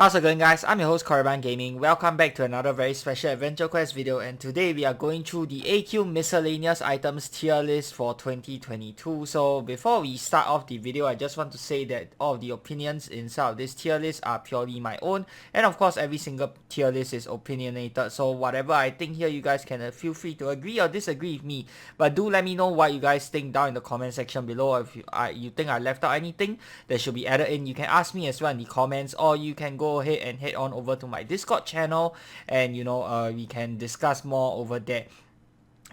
How's it going, guys? I'm your host Korriban Gaming. Welcome back to another very special Adventure Quest video, and today we are going through the AQ miscellaneous items tier list for 2022. So before we start off the video, I just want to say that all of the opinions inside of this tier list are purely my own, and of course every single tier list is opinionated, so whatever I think here, you guys can feel free to agree or disagree with me, but do let me know what you guys think down in the comment section below. If you think I left out anything that should be added in, you can ask me as well in the comments, or you can go ahead and head on over to my Discord channel, and we can discuss more over there.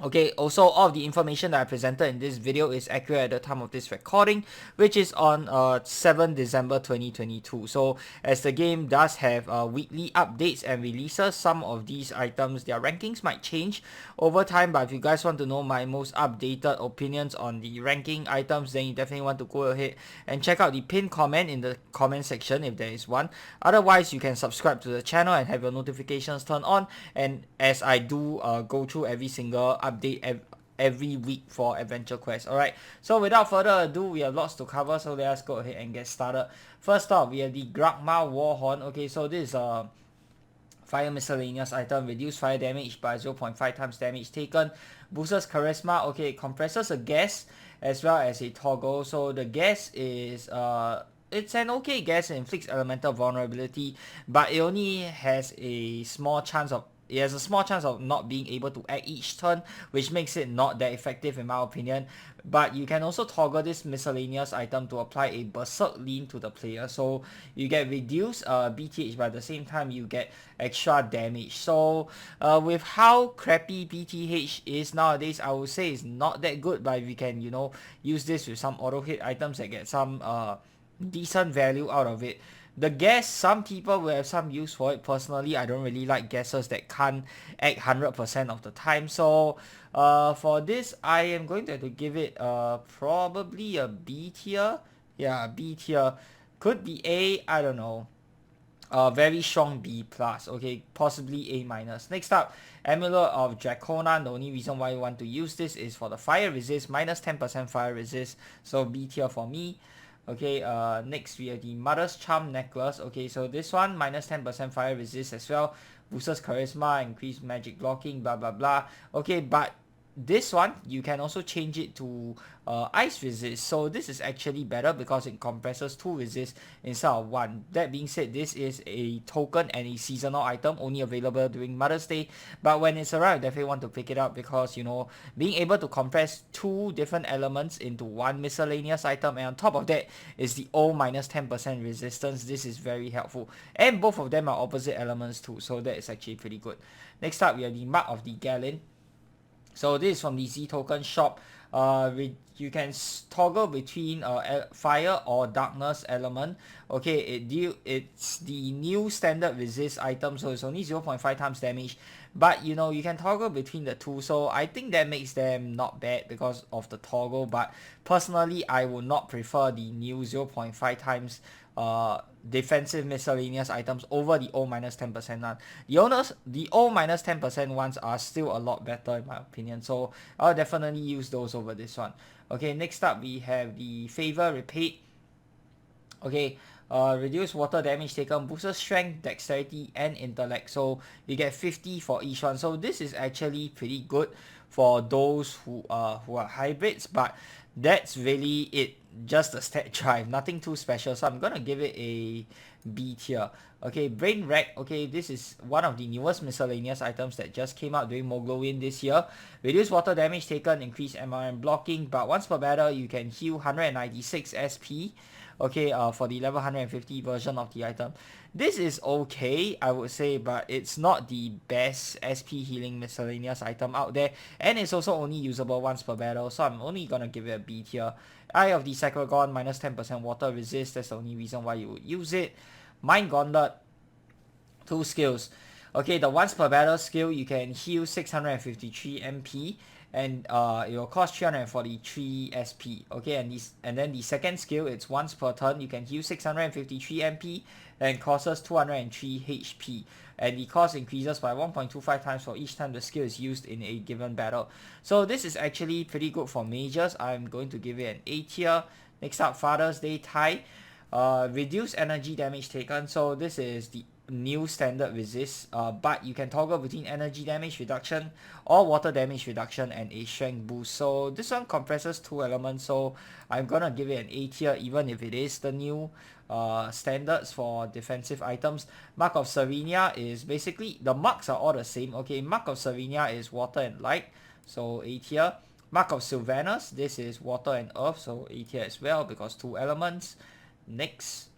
Okay, also all of the information that I presented in this video is accurate at the time of this recording, which is on 7 December 2022. So as the game does have weekly updates and releases, some of these items, their rankings might change over time, but if you guys want to know my most updated opinions on the ranking items, then you definitely want to go ahead and check out the pinned comment in the comment section if there is one. Otherwise, you can subscribe to the channel and have your notifications turned on, and as I do go through every single update every week for Adventure Quest. Alright, so without further ado, we have lots to cover, so let's go ahead and get started. First off, we have the Grakma Warhorn. Okay, so this is a fire miscellaneous item, reduce fire damage by 0.5 times damage taken, boosts charisma. Okay, it compresses a gas as well as a toggle. So the gas is it's an okay gas, it inflicts elemental vulnerability, but it only has a small chance of not being able to act each turn, which makes it not that effective in my opinion. But you can also toggle this miscellaneous item to apply a berserk lean to the player, so you get reduced BTH, but at the same time you get extra damage. So with how crappy BTH is nowadays, I would say it's not that good, but if you can use this with some auto hit items that get some decent value out of it. The gas, some people will have some use for it. Personally, I don't really like gases that can't act 100% of the time. So for this, I am going to have to give it probably a B tier. Yeah, B tier. Could be A, I don't know. Very strong B plus. Okay, possibly A minus. Next up, Amulet of Drakonnan. The only reason why you want to use this is for the fire resist, minus 10% fire resist. So B tier for me. Okay, next we have the Mother's Charm Necklace. Okay, so this one, minus 10% fire resist as well, boosts charisma, increase magic blocking, blah blah blah. Okay, but this one, you can also change it to ice resist. So this is actually better because it compresses 2 resist instead of 1. That being said, this is a token and a seasonal item only available during Mother's Day. But when it's around, I definitely want to pick it up because, being able to compress 2 different elements into 1 miscellaneous item, and on top of that is the O minus 10% resistance. This is very helpful. And both of them are opposite elements too, so that is actually pretty good. Next up, we have the Mark of the Galen. So this is from the Z token shop. You can toggle between fire or darkness element. Okay, it's the new standard resist item, so it's only 0.5 times damage, but you can toggle between the two, so I think that makes them not bad because of the toggle. But personally, I would not prefer the new 0.5 times defensive miscellaneous items over the O minus 10% one. The O minus 10% ones are still a lot better in my opinion, so I'll definitely use those over this one. Okay, next up we have the Favour Repaid. Okay, reduce water damage taken, boosts strength, dexterity, and intellect. So you get 50 for each one. So this is actually pretty good for those who are hybrids, but that's really it. Just a stat drive, nothing too special. So I'm gonna give it a B tier. Okay, Brainwreck. Okay, this is one of the newest miscellaneous items that just came out during Moglowin this year. Reduce water damage taken, increase MRM blocking, but once per battle you can heal 196 SP. Okay, for the level 150 version of the item. This is okay, I would say, but it's not the best SP healing miscellaneous item out there, and it's also only usable once per battle, so I'm only gonna give it a B tier. Eye of the Sacragon, minus 10% water resist, that's the only reason why you would use it. Mind Gauntlet, 2 skills. Okay, the once per battle skill, you can heal 653 MP, and it will cost 343 SP. Okay, and then the second skill, it's once per turn, you can heal 653 MP and costs 203 HP, and the cost increases by 1.25 times for each time the skill is used in a given battle. So this is actually pretty good for mages. I'm going to give it an A tier. Next up, Father's Day tie. Reduce energy damage taken. So this is the new standard resist, but you can toggle between energy damage reduction or water damage reduction and a strength boost. So this one compresses 2 elements, so I'm gonna give it an A tier even if it is the new standards for defensive items. Mark of Serenia is basically, the marks are all the same. Okay, Mark of Serenia is water and light, so A tier. Mark of Sylvanus, this is water and earth, so A tier as well because 2 elements. Next,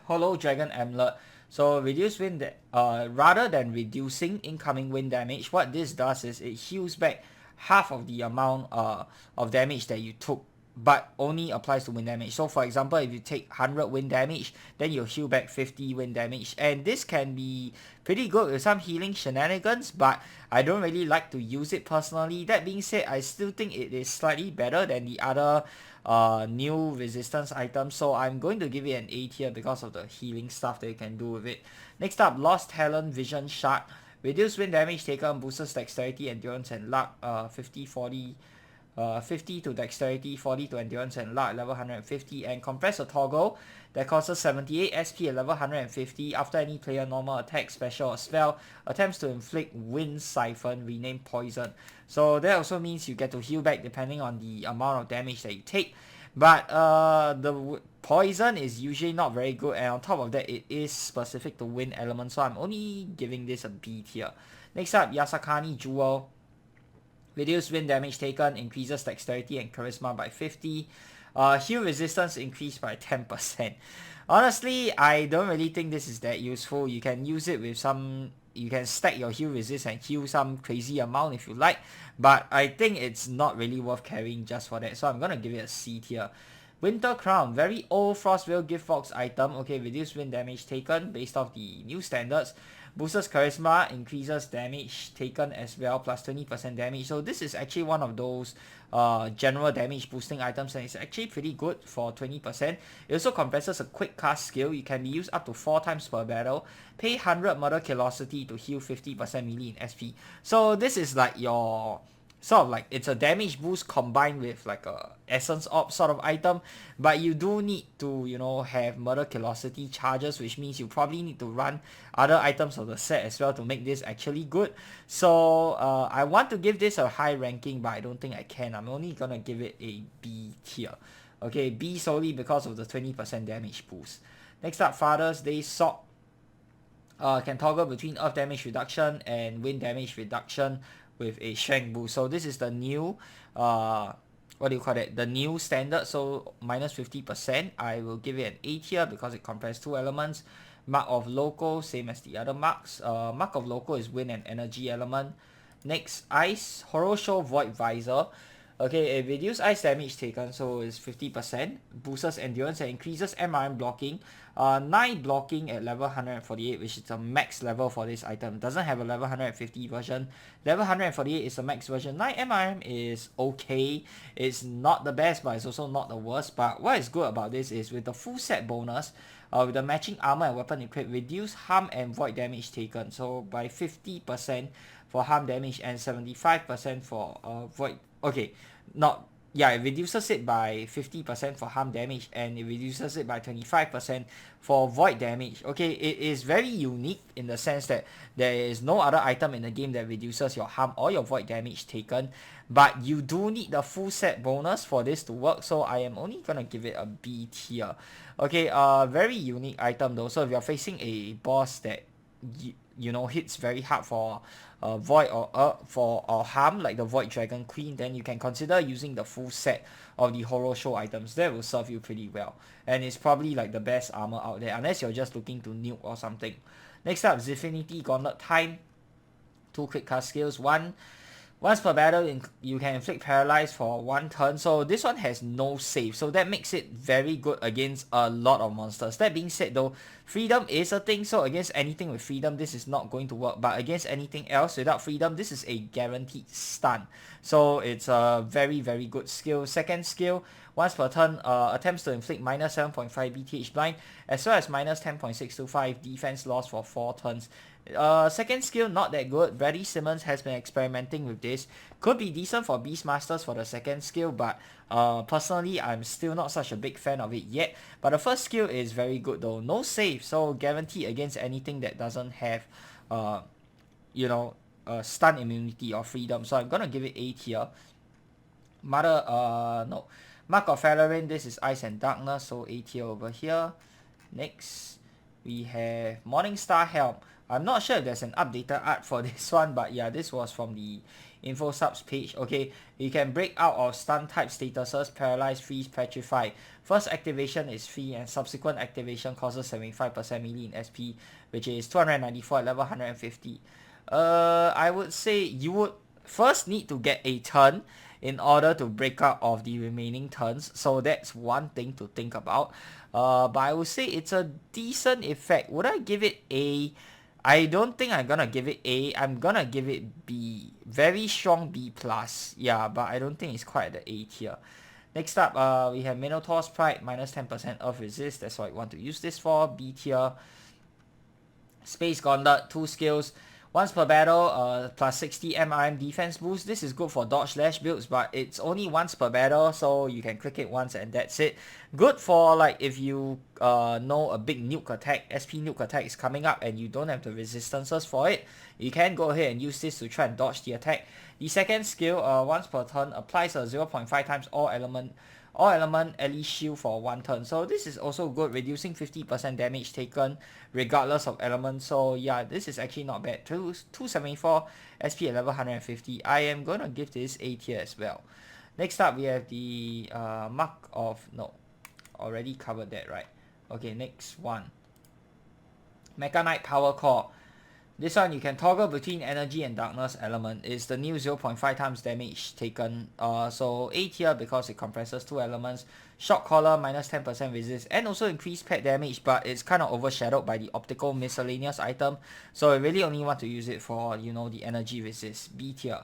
Hollow Dragon Amulet. So reduce wind, rather than reducing incoming wind damage, what this does is it heals back half of the amount of damage that you took, but only applies to wind damage. So for example, if you take 100 wind damage, then you'll heal back 50 wind damage, and this can be pretty good with some healing shenanigans, but I don't really like to use it personally. That being said, I still think it is slightly better than the other new resistance items, so I'm going to give it an A tier because of the healing stuff that you can do with it. Next up, Lost Talon Vision Shard. Reduce wind damage taken, boosts dexterity, endurance, and luck. 50 to dexterity, 40 to endurance and luck, level 150, and compress a toggle that causes 78 SP at level 150 after any player normal attack, special, or spell attempts to inflict wind siphon, renamed poison. So that also means you get to heal back depending on the amount of damage that you take, but the poison is usually not very good, and on top of that it is specific to wind element, so I'm only giving this a B tier. Next up, Yasakani Jewel. Reduce wind damage taken, increases dexterity and charisma by 50. Heal resistance increased by 10%. Honestly, I don't really think this is that useful. You can use it with some, you can stack your heal resist and heal some crazy amount if you like, but I think it's not really worth carrying just for that, so I'm gonna give it a C tier. Windter Crown, very old Frostveil Gift Box item. Okay, reduce wind damage taken based off the new standards. Boosts charisma, increases damage taken as well, plus 20% damage. So this is actually one of those general damage boosting items, and it's actually pretty good for 20%. It also compresses a quick cast skill. You can be used up to 4 times per battle. Pay 100 murder velocity to heal 50% melee in SP. So this is like your sort of like, it's a damage boost combined with like a essence orb sort of item, but you do need to, you know, have murder velocity charges, which means you probably need to run other items of the set as well to make this actually good. So I want to give this a high ranking, but I don't think I can. I'm only gonna give it a B tier. Okay, B solely because of the 20% damage boost. Next up, Father's Day Sword. Can toggle between earth damage reduction and wind damage reduction with a strength boost. So this is the new what do you call it, the new standard, so minus 50%. I will give it an A tier because it compares 2 elements. Mark of Loco, same as the other marks. Mark of Loco is wind and energy element. Next, Ice, Horo-Show Void Visor. Okay, it reduces ice damage taken, so it's 50%. Boosts endurance and increases MRM blocking. 9 blocking at level 148, which is a max level for this item. Doesn't have a level 150 version. Level 148 is the max version. 9 MRM is okay. It's not the best, but it's also not the worst. But what is good about this is with the full set bonus, with the matching armor and weapon equipped, reduce harm and void damage taken. So by 50% for harm damage and 75% for void. Okay, not, yeah, it reduces it by 50% for harm damage and it reduces it by 25% for void damage. Okay, it is very unique in the sense that there is no other item in the game that reduces your harm or your void damage taken, but you do need the full set bonus for this to work, so I am only gonna give it a B tier. Okay, very unique item though, so if you're facing a boss that you know hits very hard for void or for harm, like the Void Dragon Queen, then you can consider using the full set of the Horo-Show items. That will serve you pretty well, and it's probably like the best armor out there unless you're just looking to nuke or something. Next up, Zfinity Gauntlet Time. 2 quick cast skills. Once per battle, you can inflict paralyze for 1 turn. So this one has no save, so that makes it very good against a lot of monsters. That being said though, freedom is a thing, so against anything with freedom this is not going to work, but against anything else without freedom this is a guaranteed stun. So it's a very very good skill. Second skill, once per turn, attempts to inflict minus 7.5 BTH blind as well as minus 10.625 defense loss for 4 turns. Second skill, not that good. Brady Simmons has been experimenting with this. Could be decent for Beastmasters for the second skill, but personally, I'm still not such a big fan of it yet. But the first skill is very good though. No save, so guaranteed against anything that doesn't have, you know, stun immunity or freedom. So I'm gonna give it A tier. Mark of Falerin, this is Ice and Darkness, so A tier over here. Next, we have Morningstar Helm. I'm not sure if there's an updated art for this one, but yeah, this was from the info subs page. Okay, you can break out of stun type statuses, paralyze, freeze, petrify. First activation is free and subsequent activation causes 75% melee in SP, which is 294 at level 150. I would say you would first need to get a turn in order to break out of the remaining turns, so that's one thing to think about. But I would say it's a decent effect. Would I give it A? I don't think I'm gonna give it A. I'm gonna give it B. Very strong B plus. Yeah, but I don't think it's quite at the A tier. Next up, we have Minotaur's Pride, minus 10% Earth Resist. That's what I want to use this for. B tier. Space Gauntlet, 2 skills. Once per battle, plus 60 MRM defense boost. This is good for dodge slash builds, but it's only once per battle, so you can click it once and that's it. Good for like if you know a big nuke attack, SP nuke attack is coming up and you don't have the resistances for it. You can go ahead and use this to try and dodge the attack. The second skill, once per turn, applies a 0.5 times all element ally shield for 1 turn. So this is also good, reducing 50% damage taken regardless of element. So yeah, this is actually not bad. 274 SP at level 150. I am gonna give this A tier as well. Next up, we have the Mark of... No, already covered that, right? Okay, next one. Mecha Knight Power Core. This one you can toggle between energy and darkness element. It's the new 0.5 times damage taken. So A tier because it compresses 2 elements. Shock Collar, minus 10% resist, and also increased pet damage, but it's kind of overshadowed by the optical miscellaneous item. So I really only want to use it for, you know, the energy resist. B tier.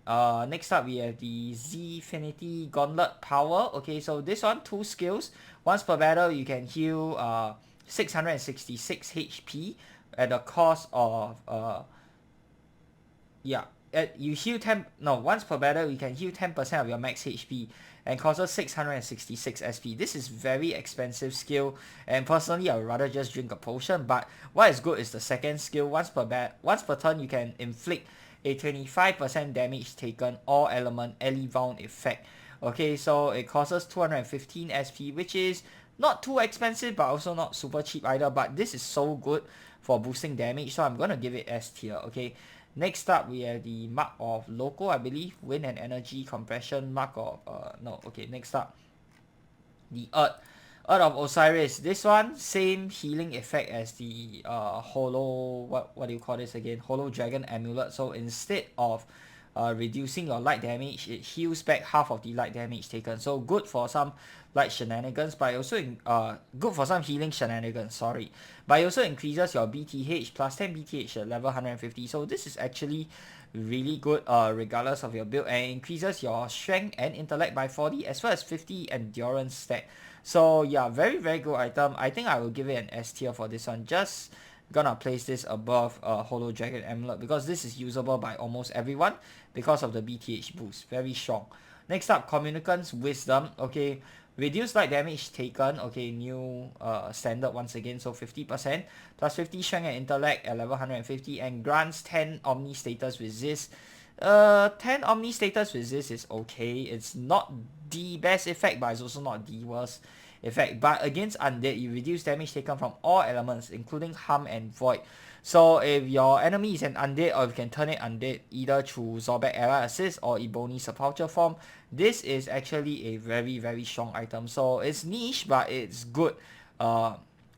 Next up we have the Zfinity Gauntlet Power. Okay, so this one, 2 skills. Once per battle you can heal 666 HP at the cost of once per battle you can heal 10% of your max HP and causes 666 SP. This is very expensive skill, and personally I would rather just drink a potion. But what is good is the second skill. Once per turn you can inflict a 25% damage taken all element bound effect. Okay, so it causes 215 SP, which is not too expensive but also not super cheap either, but this is so good for boosting damage, so I'm gonna give it S tier. Okay, next up we have the Mark of Loco, I believe. Wind and energy compression. Mark of next up the Irt of Osiris. This one, same healing effect as the what do you call this again, Holo Dragon Amulet. So instead of reducing your light damage, it heals back half of the light damage taken. So good for some light shenanigans, but also good for some healing shenanigans, sorry. But it also increases your BTH, plus 10 BTH at level 150. So this is actually really good regardless of your build, and increases your strength and intellect by 40 as well as 50 endurance stat. So yeah, very very good item. I think I will give it an S tier for this one. Just gonna place this above Holo Dragon Amulet because this is usable by almost everyone because of the BTH boost. Very strong. Next up, Communicant's Wisdom. Okay, reduce light damage taken. Okay, new standard once again, so 50%. Plus 50 strength and intellect at level 150, and grants 10 Omni status resist. 10 Omni status resist is okay. It's not the best effect, but it's also not the worst effect. But against undead, you reduce damage taken from all elements, including harm and void. So if your enemy is an undead, or you can turn it undead either through Zorbek Ally Assist or Ebony Sepulture form, this is actually a very very strong item. So it's niche, but it's good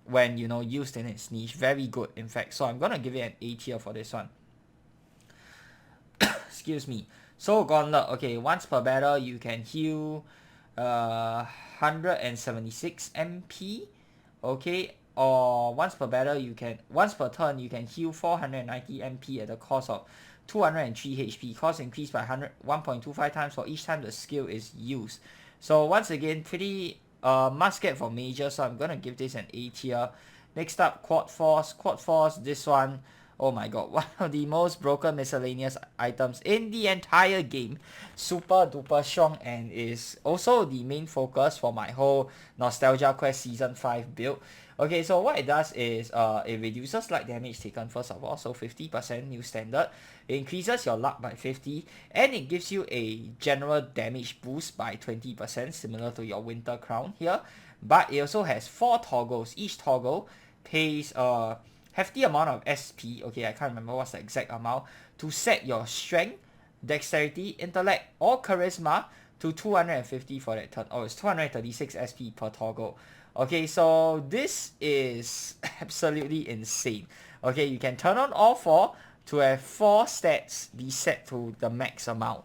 when, you know, used in its niche. Very good in fact. So I'm gonna give it an A tier for this one. Excuse me. So Gauntlet, okay, once per battle you can heal 176 MP, okay, or once per battle once per turn you can heal 490 MP at the cost of 203 HP. Cost increased by 1.25 times for each time the skill is used. So once again, pretty must get for major, so I'm gonna give this an A tier. Next up, QuadForce. QuadForce, this one, Oh my god, one of the most broken miscellaneous items in the entire game. Super duper strong and is also the main focus for my whole Nostalgia Quest Season 5 build. Okay, so what it does is it reduces light damage taken first of all, so 50% new standard. It increases your luck by 50, and it gives you a general damage boost by 20%, similar to your Windter Crown here. But it also has 4 toggles. Each toggle pays a hefty amount of SP, okay, I can't remember what's the exact amount, to set your strength, dexterity, intellect, or charisma to 250 for that turn. Oh, it's 236 SP per toggle. Okay, so this is absolutely insane. Okay, you can turn on all 4 to have 4 stats be set to the max amount.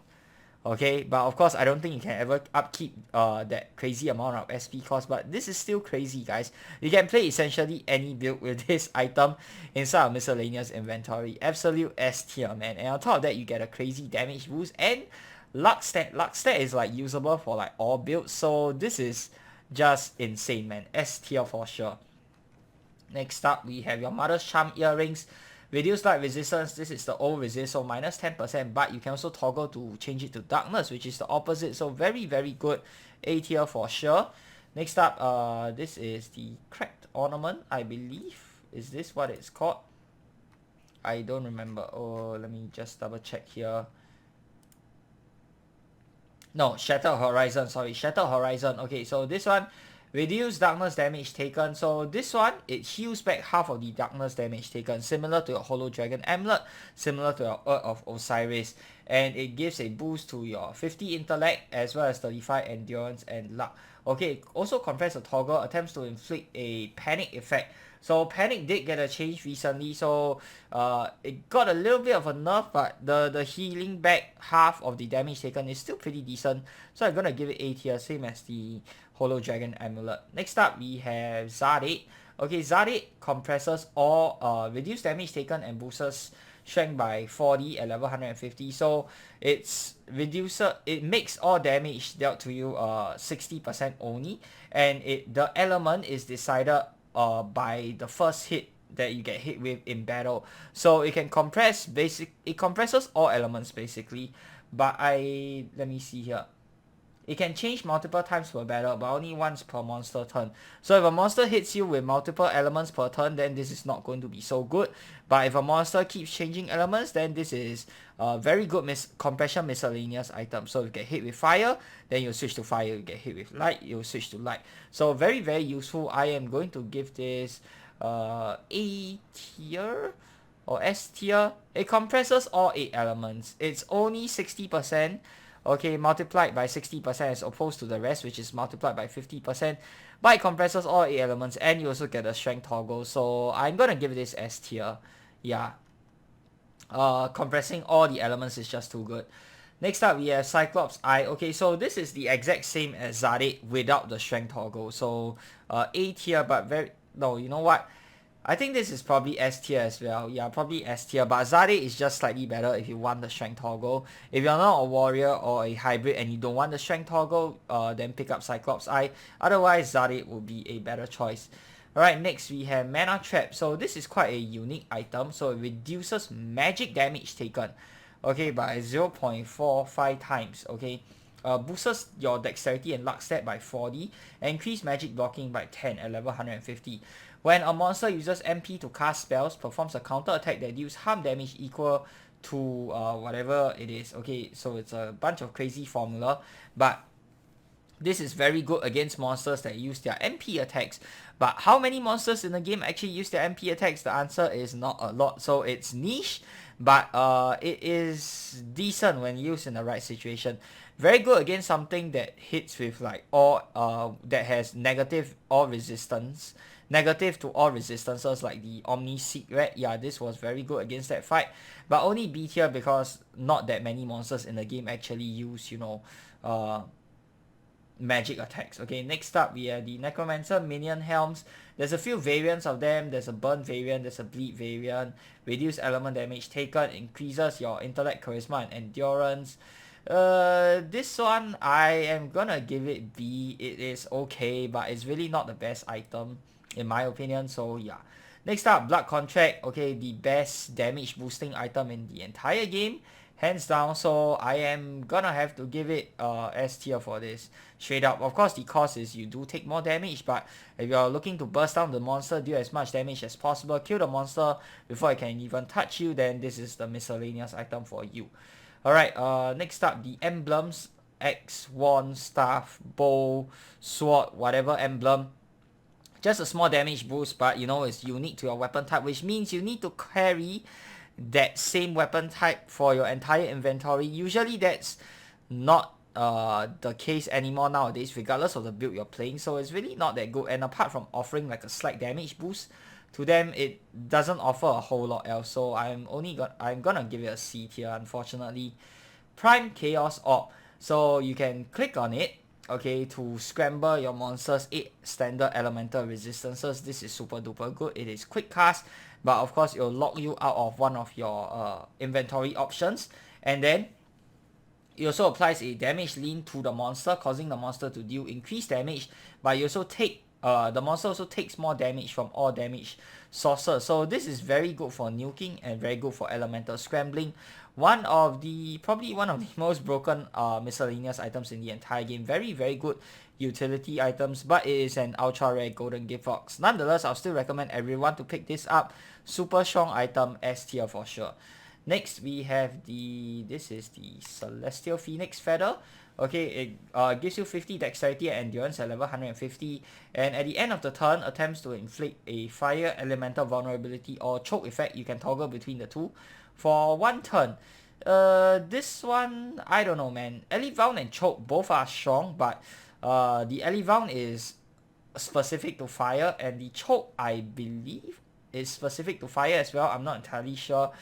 Okay, but of course I don't think you can ever upkeep that crazy amount of SP cost, but this is still crazy, guys. You can play essentially any build with this item inside of miscellaneous inventory. Absolute S tier, man. And on top of that, you get a crazy damage boost and luck stat. Luck stat is like usable for like all builds, so this is just insane, man. S tier for sure. Next up, we have your Mother's Charm earrings. Reduce light resistance. This is the old resist, so minus 10%, but you can also toggle to change it to darkness, which is the opposite, so very very good. A tier for sure. Next up, this is the cracked ornament, I believe. Is this what it's called? I don't remember. Oh, let me just double check here. No, Shattered Horizon, sorry, Shattered Horizon. Okay, so this one, reduce darkness damage taken. So this one, it heals back half of the darkness damage taken, similar to your Hollow Dragon Amulet, similar to your Irt of Osiris. And it gives a boost to your 50 intellect, as well as 35 endurance and luck. Okay, also compress a toggle, attempts to inflict a panic effect. So panic did get a change recently, so it got a little bit of a nerf, but the healing back half of the damage taken is still pretty decent. So I'm gonna give it A tier, same as the Hollow Dragon Amulet. Next up, we have ZardAde. Okay, ZardAde compresses all reduce damage taken and boosts strength by 40 at level 150. So it makes all damage dealt to you 60% only, and the element is decided by the first hit that you get hit with in battle. So it can it compresses all elements basically, but let me see here. It can change multiple times per battle, but only once per monster turn. So if a monster hits you with multiple elements per turn, then this is not going to be so good. But if a monster keeps changing elements, then this is a very good compression miscellaneous item. So if you get hit with fire, then you switch to fire. You get hit with light, you switch to light. So very very useful. I am going to give this A tier or S tier. It compresses all 8 elements. It's only 60%. Okay, multiplied by 60% as opposed to the rest, which is multiplied by 50%. But it compresses all 8 elements, and you also get a strength toggle. So I'm gonna give this S tier. Yeah. Compressing all the elements is just too good. Next up, we have Cyclops Eye. Okay, so this is the exact same as ZardAde without the strength toggle. So A tier, but no, you know what? I think this is probably S tier as well. Yeah, probably S tier. But ZardAde is just slightly better if you want the strength toggle. If you're not a warrior or a hybrid and you don't want the strength toggle, then pick up Cyclops Eye. Otherwise, ZardAde will be a better choice. Alright, next we have Mana Trap. So this is quite a unique item. So it reduces magic damage taken, okay, by 0.45 times. Okay, boosts your dexterity and luck stat by 40, and increase magic blocking by 10 at level 150. When a monster uses MP to cast spells, performs a counter attack that deals harm damage equal to whatever it is. Okay, so it's a bunch of crazy formula, but this is very good against monsters that use their MP attacks. But how many monsters in the game actually use their MP attacks? The answer is not a lot. So it's niche, but it is decent when used in the right situation. Very good against something that hits with like all that has negative to all resistances like the Omni-Secret. Yeah, this was very good against that fight, but only B tier because not that many monsters in the game actually use, you know, magic attacks. Okay, next up we have the Necromancer Minion Helms. There's a few variants of them. There's a burn variant, there's a bleed variant. Reduce element damage taken, increases your intellect, charisma, and endurance. This one I am gonna give it B. It is okay, but it's really not the best item in my opinion. So yeah. Next up, Blood Contract. Okay, the best damage boosting item in the entire game, hands down. So I am gonna have to give it S tier for this, straight up. Of course, the cost is you do take more damage, but if you're looking to burst down the monster, deal as much damage as possible, kill the monster before it can even touch you, then this is the miscellaneous item for you. Alright, next up, the emblems. Axe, wand, staff, bow, sword, whatever emblem. Just a small damage boost, but you know, it's unique to your weapon type, which means you need to carry that same weapon type for your entire inventory. Usually that's not the case anymore nowadays, regardless of the build you're playing, so it's really not that good. And apart from offering like a slight damage boost to them, it doesn't offer a whole lot else, so I'm gonna give it a C tier, unfortunately. Prime Chaos Orb. So you can click on it, okay, to scramble your monster's 8 standard elemental resistances. This is super duper good. It is quick cast, but of course it will lock you out of one of your inventory options. And then it also applies a damage lean to the monster, causing the monster to deal increased damage, but you also take the monster also takes more damage from all damage sources. So this is very good for nuking and very good for elemental scrambling. Probably one of the most broken miscellaneous items in the entire game. Very, very good utility items, but it is an ultra rare golden gift box. Nonetheless, I'll still recommend everyone to pick this up. Super strong item, S tier for sure. Next, we have this is the Celestial Phoenix Feather. Okay, it gives you 50 dexterity and endurance at level 150, and at the end of the turn, attempts to inflict a fire elemental vulnerability or choke effect. You can toggle between the two for 1 turn. This one, I don't know, man. Elite Vound and choke both are strong, but the Elite Vound is specific to fire, and the choke, I believe, is specific to fire as well. I'm not entirely sure.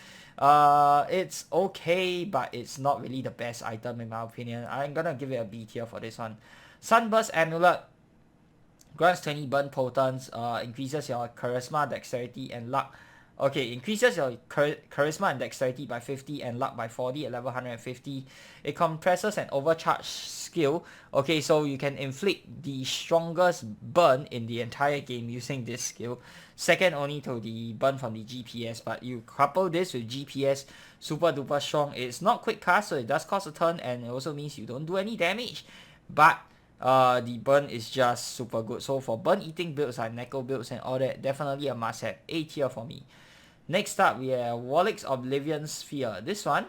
It's okay, but it's not really the best item in my opinion. I'm gonna give it a B tier for this one. Sunburst Amulet grants 20 burn potence, increases your charisma, dexterity, and luck. Okay, increases your charisma and dexterity by 50 and luck by 40 at level 150. It compresses an overcharge skill. Okay, so you can inflict the strongest burn in the entire game using this skill. Second only to the burn from the GPS, but you couple this with GPS, super duper strong. It's not quick cast, so it does cost a turn, and it also means you don't do any damage. But the burn is just super good. So for burn eating builds like Necro builds and all that, definitely a must have. A tier for me. Next up, we have Warlick's Oblivion Sphere. This one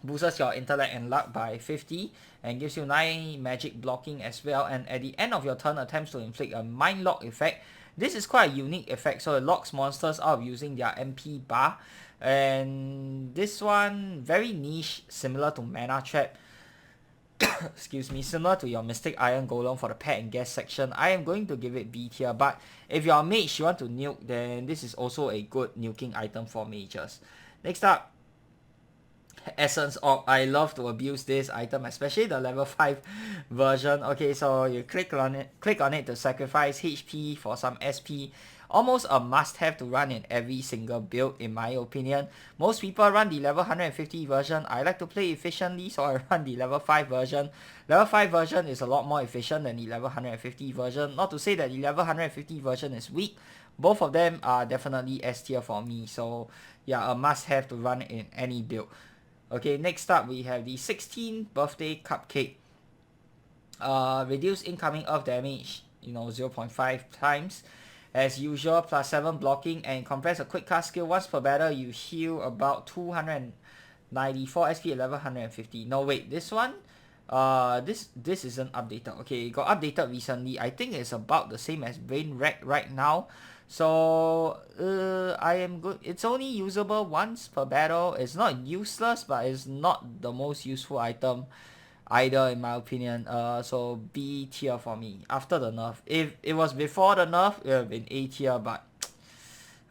boosts your intellect and luck by 50 and gives you 9 magic blocking as well. And at the end of your turn, attempts to inflict a mind lock effect. This is quite a unique effect, so it locks monsters out using their MP bar. And this one, very niche, similar to Mana Trap. Excuse me, similar to your Mystic Iron Golem for the pet and guest section. I am going to give it B tier, but if you're a mage, you want to nuke, then this is also a good nuking item for mages. Next up, Essence Orb. I love to abuse this item, especially the level 5 version. Okay, so you click on it to sacrifice HP for some SP. Almost a must-have to run in every single build, in my opinion. Most people run the level 150 version. I like to play efficiently, so I run the level 5 version. Level 5 version is a lot more efficient than the level 150 version. Not to say that the level 150 version is weak. Both of them are definitely S tier for me. So yeah, a must-have to run in any build. Okay, next up we have the 16th Birthday Cupcake. Reduce incoming earth damage, 0.5 times. As usual, plus 7 blocking, and compress a quick cast skill. Once per battle, you heal about 294 SP at level 150. No, wait, this one? This isn't updated. Okay, it got updated recently. I think it's about the same as Brainwreck right now. So, I am good. It's only usable once per battle. It's not useless, but it's not the most useful item either, in my opinion. So B tier for me after the nerf. If it was before the nerf, it would have been A tier, but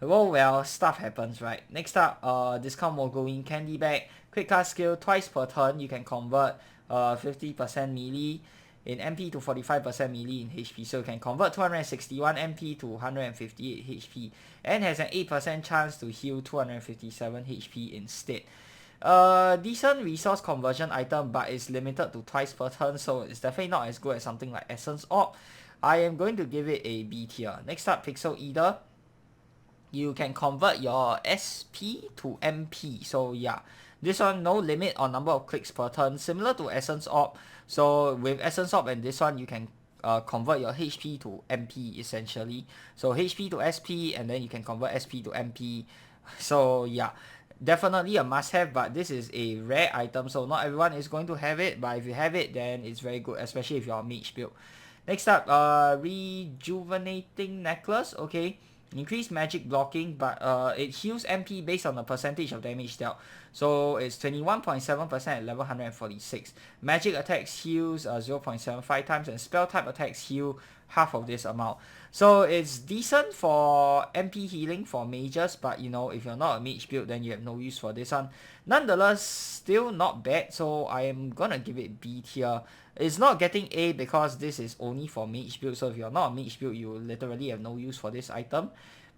well, stuff happens, right? Next up, discount Mogulin Candy Bag. Quick cast skill, twice per turn you can convert 50% melee in MP to 45% melee in HP. So you can convert 261 MP to 158 HP, and has an 8% chance to heal 257 HP instead. Decent resource conversion item, but it's limited to twice per turn, so it's definitely not as good as something like Essence Orb. I am going to give it a B tier. Next up, Pixel Eater. you can convert your SP to MP. So yeah, this one no limit on number of clicks per turn, similar to Essence Orb. So with Essence Orb and this one, you can convert your HP to MP essentially. So HP to SP, and then you can convert SP to MP. So yeah, definitely a must-have, but this is a rare item, so not everyone is going to have it. But if you have it, then it's very good, especially if you're a mage build. Next up, Rejuvenating Necklace. Okay, increase magic blocking, but it heals MP based on the percentage of damage dealt. So it's 21.7% at level 146. Magic attacks heals 0.75 times, and spell type attacks heal half of this amount. So it's decent for MP healing for mages, but you know, if you're not a mage build, then you have no use for this one. Nonetheless, still not bad, so I am gonna give it B tier. It's not getting A because this is only for mage build, so if you're not a mage build, you literally have no use for this item.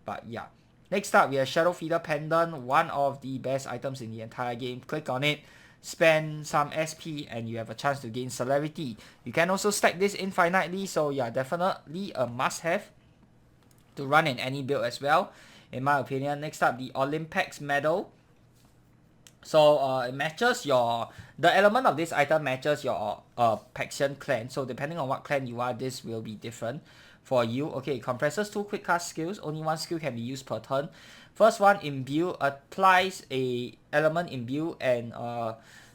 But yeah. Next up, we have Shadowfeeder Pendant, one of the best items in the entire game. Click on it, spend some SP, and you have a chance to gain celerity. You can also stack this infinitely, so yeah, definitely a must-have to run in any build as well, in my opinion. Next up, the Olympex Medal. So it matches the element of this item matches your Paxian clan. So depending on what clan you are, this will be different for you. Okay, it compresses 2 quick cast skills. Only 1 skill can be used per turn. First one, Imbue, applies a element Imbue and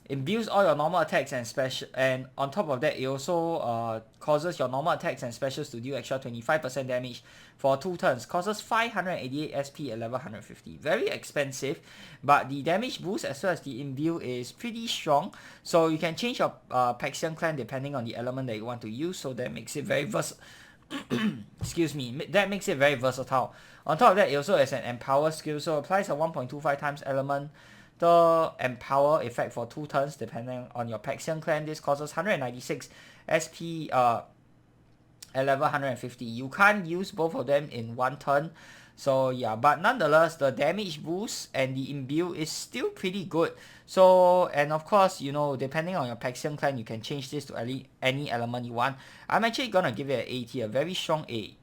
imbues all your normal attacks and special, and on top of that, it also causes your normal attacks and specials to deal extra 25% damage for 2 turns. Causes 588 SP at level 150. Very expensive, but the damage boost as well as the imbue is pretty strong. So you can change your Paxian clan depending on the element that you want to use. So that makes it very excuse me, that makes it very versatile. On top of that, it also has an empower skill, so applies a 1.25 times element the empower effect for 2 turns depending on your Paxian clan. This causes 196 SP at level 150. You can't use both of them in 1 turn. So yeah, but nonetheless, the damage boost and the imbue is still pretty good. So, and of course, you know, depending on your Paxian clan, you can change this to any element you want. I'm actually gonna give it an A tier, very strong A+.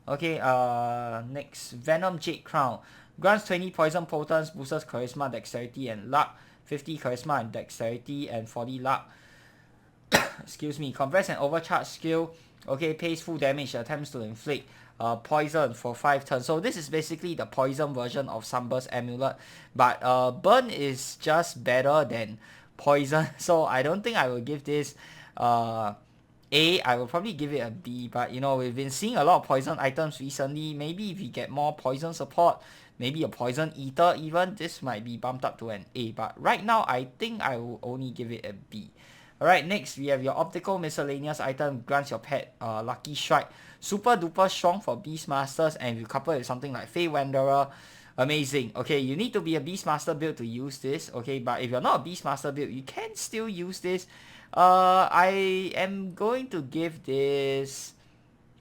Okay, next, Venom Jade Crown. Grants 20 poison potence, boosts charisma, dexterity, and luck. 50 charisma and dexterity, and 40 luck. Excuse me. Converts an overcharge skill. Okay, pays full damage, attempts to inflict poison for 5 turns. So this is basically the poison version of Sunburst Amulet. But burn is just better than poison. So I don't think I will give this A. I will probably give it a B. But you know, we've been seeing a lot of poison items recently. Maybe if we get more poison support, maybe a poison eater even, this might be bumped up to an A. But right now, I think I will only give it a B. Alright, next we have your optical miscellaneous item. Grants your pet Lucky Strike. Super duper strong for Beastmasters, and if you couple it with something like Fey Wanderer, amazing. Okay, you need to be a Beastmaster build to use this. Okay, but if you're not a Beastmaster build, you can still use this. I am going to give this...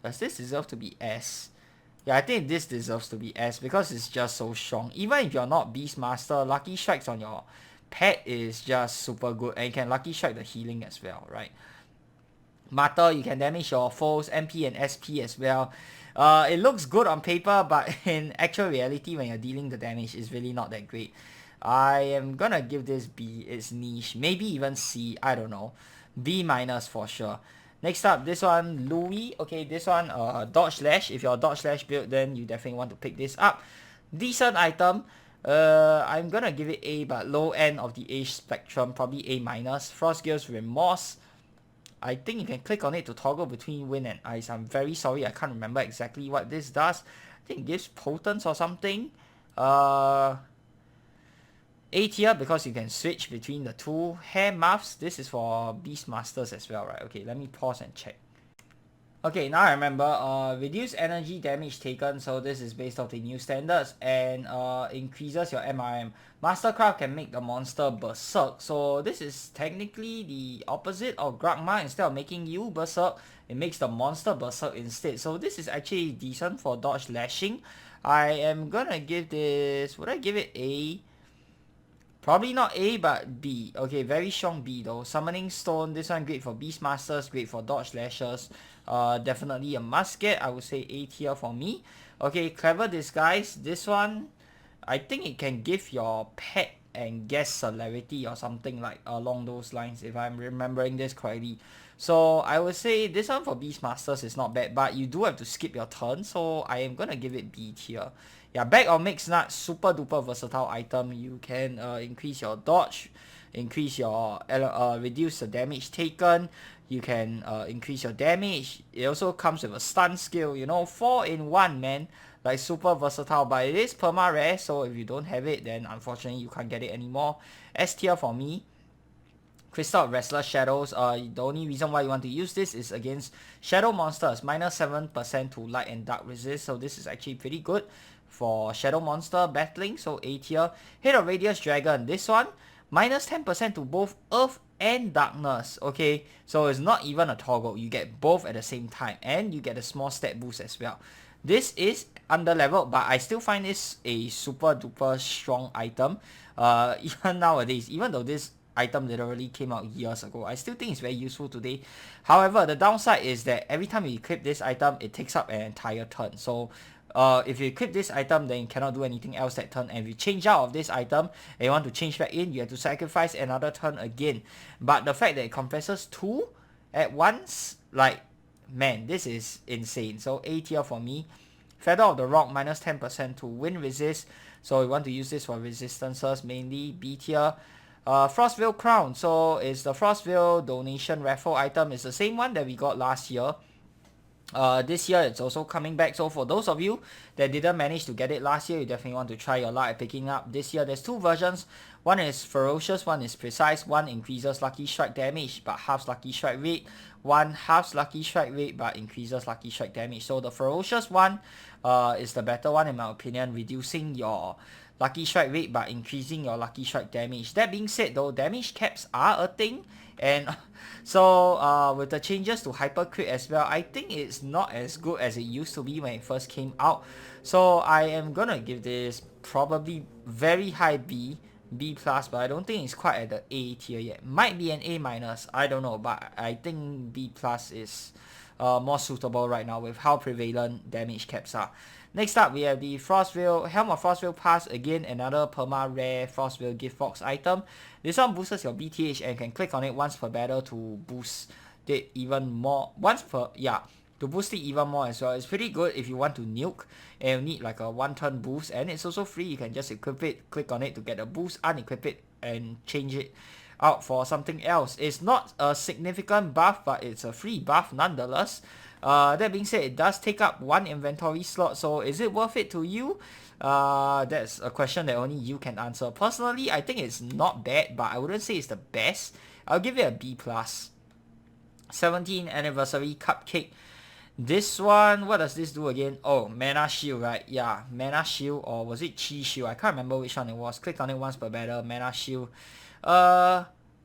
Does this deserve to be S? Yeah, I think this deserves to be S because it's just so strong. Even if you're not Beastmaster, Lucky Strikes on your pet is just super good, and you can Lucky Strike the healing as well, right? Martyr, you can damage your foes, MP and SP as well. It looks good on paper, but in actual reality, when you're dealing the damage, it's really not that great. I am gonna give this B. It's niche, maybe even C, I don't know. B- for sure. Next up, this one, Louis. Okay, this one, Dodge Slash. If you're a Dodge Slash build, then you definitely want to pick this up. Decent item. I'm gonna give it A, but low end of the age spectrum, probably A-. Frostgale's Remorse. I think you can click on it to toggle between wind and ice. I'm very sorry, I can't remember exactly what this does. I think it gives potence or something. A tier because you can switch between the 2. Hair Muffs, this is for Beastmasters as well, right? Okay, let me pause and check. Okay, now I remember, reduce energy damage taken, so this is based off the new standards, and increases your MRM. Mastercraft can make the monster berserk, so this is technically the opposite of Grakma. Instead of making you berserk, it makes the monster berserk instead. So this is actually decent for dodge lashing. I am gonna give this, would I give it A? Probably not A, but B. Okay, very strong B though. Summoning Stone, this one great for Beastmasters, great for Dodge Slashers. Definitely a must get. I would say A tier for me. Okay, Clever Disguise. This one, I think it can give your pet and guest celerity or something like along those lines, if I'm remembering this correctly. So I would say this one for Beastmasters is not bad, but you do have to skip your turn, so I am gonna give it B tier. Yeah, Bag of Mixed Nuts, super duper versatile item. You can increase your dodge, increase your reduce the damage taken. You can increase your damage. It also comes with a stun skill, you know, 4 in 1, man. Like super versatile, but it is perma rare, so if you don't have it, then unfortunately you can't get it anymore. S tier for me. Crystal of Restless Shadows, the only reason why you want to use this is against Shadow Monsters, minus 7% to Light and Dark resist, so this is actually pretty good for Shadow Monster battling, so A tier. Head of Radius Dragon, this one, minus 10% to both Earth and Darkness, okay, so it's not even a toggle, you get both at the same time, and you get a small stat boost as well. This is under leveled, but I still find this a super duper strong item, even nowadays, even though this item literally came out years ago, I still think it's very useful today. However, the downside is that every time you equip this item, it takes up an entire turn. So if you equip this item, then you cannot do anything else that turn. And if you change out of this item and you want to change back in, you have to sacrifice another turn again. But the fact that it compresses 2 at once, like, man, this is insane. So A tier for me. Feather of the Rock, minus 10% to wind resist. So you want to use this for resistances mainly. B tier. Frostveil Crown, so it's the Frostveil donation raffle item. It's the same one that we got last year. This year it's also coming back, so for those of you that didn't manage to get it last year, you definitely want to try your luck at picking up this year. There's 2 versions. One is ferocious, one is precise. One increases lucky strike damage but halves lucky strike rate. One halves lucky strike rate but increases lucky strike damage. So the ferocious one is the better one in my opinion, reducing your lucky strike rate but increasing your lucky strike damage. That being said though, damage caps are a thing, and so with the changes to hyper crit as well, I think it's not as good as it used to be when it first came out. So I am gonna give this probably very high B plus, but I don't think it's quite at the A tier yet. Might be an A minus, I don't know, but I think B plus is more suitable right now with how prevalent damage caps are. Next up, we have the Frostveil, Helm of Frostveil Pass, again another perma rare Frostveil gift box item. This one boosts your BTH and can click on it once per battle to boost it even more, to boost it even more as well. It's pretty good if you want to nuke and you need like a 1 turn boost, and it's also free. You can just equip it, click on it to get a boost, unequip it and change it out for something else. It's not a significant buff, but it's a free buff nonetheless. That being said, it does take up 1 inventory slot, so is it worth it to you? That's a question that only you can answer. Personally, I think it's not bad, but I wouldn't say it's the best. I'll give it a B plus. 17th Anniversary Cupcake. This one, what does this do again? Oh, Mana Shield, right? Yeah, Mana Shield, or was it Chi Shield? I can't remember which one it was. Click on it once per battle. Mana Shield.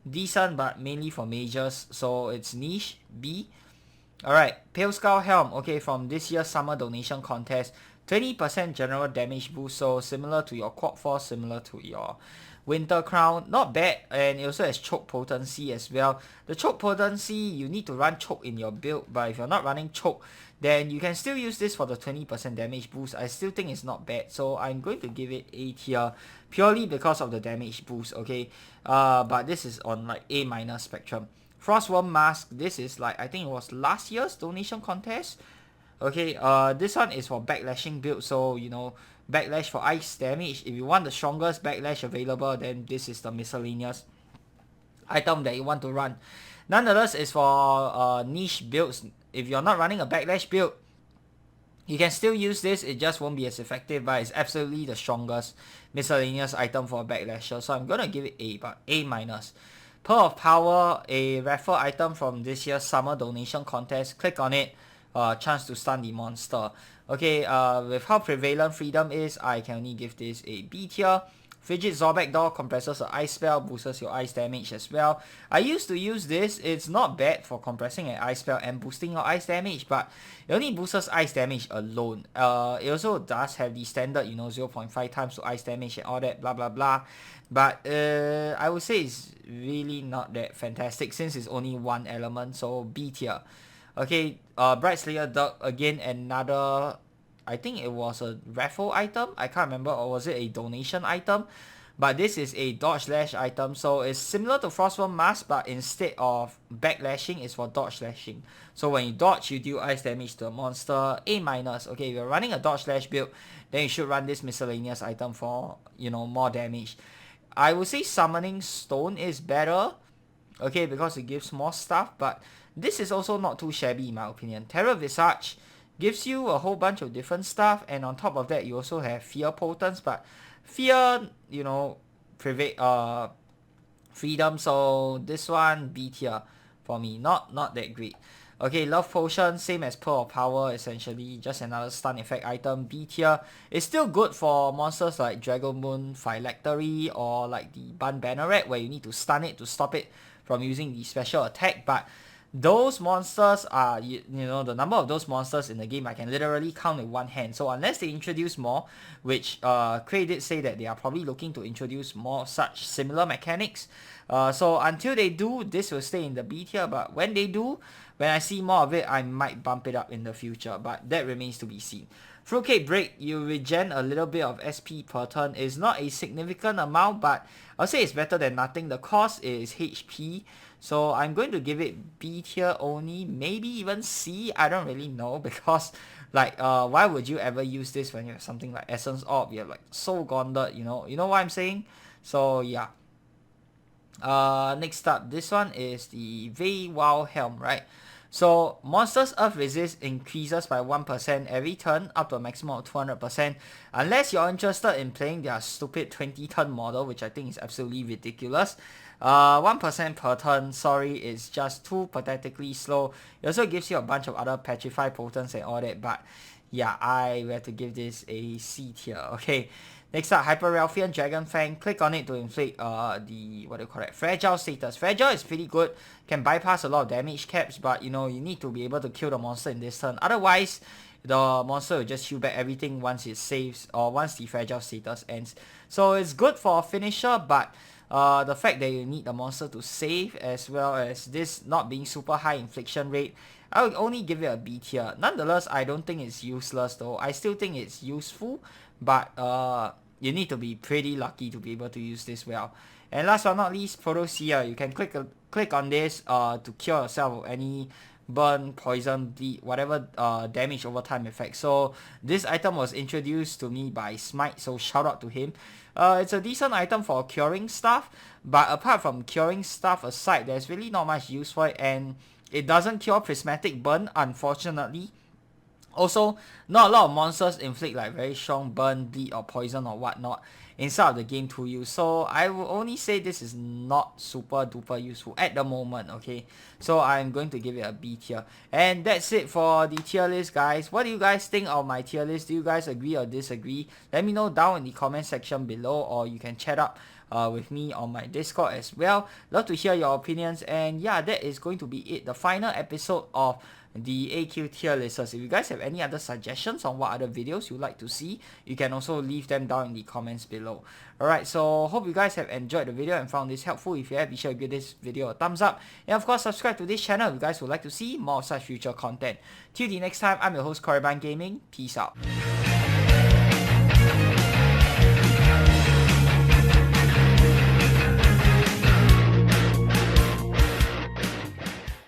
Decent, but mainly for mages, so it's niche. B. Alright, Pale Skull Helm. Okay, from this year's summer donation contest, 20% general damage boost, so similar to your QuadForce, similar to your Windter Crown. Not bad, and it also has choke potency as well. The choke potency, you need to run choke in your build, but if you're not running choke, then you can still use this for the 20% damage boost. I still think it's not bad, so I'm going to give it A tier purely because of the damage boost, okay? But this is on like A minus spectrum. Frostworm Mask, this is like, I think it was last year's donation contest. Okay, this one is for backlashing build, so you know, backlash for ice damage. If you want the strongest backlash available, then this is the miscellaneous item that you want to run. Nonetheless, it's for niche builds. If you're not running a backlash build, you can still use this, it just won't be as effective, but it's absolutely the strongest miscellaneous item for a backlasher, so I'm gonna give it A, but A minus. Pearl of Power, a raffle item from this year's summer donation contest. Click on it, chance to stun the monster. Okay, with how prevalent Freedom is, I can only give this a B tier. Frigid Zorbek Door compresses an ice spell, boosts your ice damage as well. I used to use this. It's not bad for compressing an ice spell and boosting your ice damage, but it only boosts ice damage alone. It also does have the standard, 0.5 times to ice damage and all that, blah blah blah. But I would say it's really not that fantastic since it's only one element, so B tier. Okay, Bright Slayer Dirk, again another, I think it was a raffle item, I can't remember, or was it a donation item? But this is a dodge slash item, so it's similar to Frostworm Mask, but instead of backlashing, it's for dodge slashing. So when you dodge, you deal ice damage to a monster, A-. Okay, if you're running a dodge slash build, then you should run this miscellaneous item for, more damage. I would say Summoning Stone is better, okay, because it gives more stuff, but this is also not too shabby in my opinion. Terror Visage gives you a whole bunch of different stuff, and on top of that you also have Fear Potence, but Fear, freedom, so this one B tier for me, not that great. Okay, Love Potion, same as Pearl of Power, essentially just another stun effect item, B tier. It's still good for monsters like Dragon Moon Phylactery or like the Bun Banneret, where you need to stun it to stop it from using the special attack, but those monsters are, the number of those monsters in the game I can literally count with one hand. So unless they introduce more, which Cray did say that they are probably looking to introduce more such similar mechanics. So until they do, this will stay in the B tier, but when they do, when I see more of it, I might bump it up in the future, but that remains to be seen. Fruitcake Break, you regen a little bit of SP per turn. It's not a significant amount, but I'll say it's better than nothing. The cost is HP, so I'm going to give it B tier only, maybe even C, I don't really know, because like why would you ever use this when you have something like Essence Orb, you have like Soul Gauntlet, you know what I'm saying? So yeah. Next up, this one is the Feywild Helm, right? So monsters Earth Resist increases by 1% every turn, up to a maximum of 200%, unless you're interested in playing their stupid 20 turn model, which I think is absolutely ridiculous. 1% per turn, sorry, it's just too pathetically slow. It also gives you a bunch of other Petrify Potence and all that, but yeah, I will have to give this a C tier, okay? Next up, Hyper-Ralphian Dragon Fang. Click on it to inflict Fragile status. Fragile is pretty good, can bypass a lot of damage caps, but you need to be able to kill the monster in this turn. Otherwise, the monster will just heal back everything once it saves, or once the Fragile status ends. So it's good for a finisher, but the fact that you need the monster to save, as well as this not being super high infliction rate, I would only give it a B tier. Nonetheless, I don't think it's useless though. I still think it's useful, but you need to be pretty lucky to be able to use this well. And last but not least, Protosia. You can click on this to cure yourself of any burn, poison, bleed, whatever damage over time effect. So this item was introduced to me by Smite, so shout out to him. It's a decent item for curing stuff, but apart from curing stuff aside, there's really not much use for it, and it doesn't cure Prismatic Burn, unfortunately. Also, not a lot of monsters inflict like very strong burn, bleed, or poison or whatnot inside of the game to you. So I will only say this is not super duper useful at the moment, okay? So I'm going to give it a B tier. And that's it for the tier list, guys. What do you guys think of my tier list? Do you guys agree or disagree? Let me know down in the comment section below, or you can chat up with me on my Discord as well. Love to hear your opinions. And yeah, that is going to be it. The final episode of the AQ tier listers. If you guys have any other suggestions on what other videos you'd like to see, you can also leave them down in the comments below. Alright, so hope you guys have enjoyed the video and found this helpful. If you have, be sure to give this video a thumbs up, and of course subscribe to this channel if you guys would like to see more of such future content. Till the next time, I'm your host Korriban Gaming. Peace out.